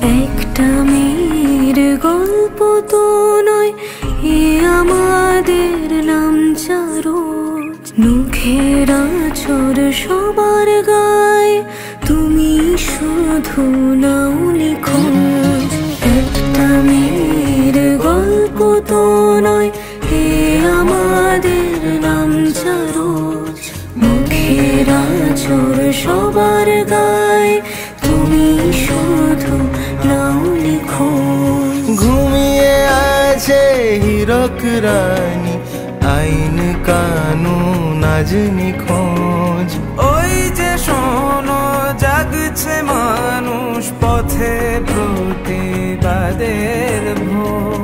একটা মেয়ের গল্প তো নয়, এ আমাদের নাম চারজ। মুখের আঁচড় সবার গায়ে, তুমি শুধু নাও নিখোঁজ। একটা মেয়ের গল্প তো নয়, এ আমাদের নাম চারজ। মুখের আঁচড় সবার গায়ে, তুমি শুধু নাও নিখোঁজ। ঘুমিয়ে আছে হীরক রানী, আইন কানুন আজ নিখোঁজ। ওই যে শোনো জাগছে মানুষ, পথে প্রতিবাদের ভোর।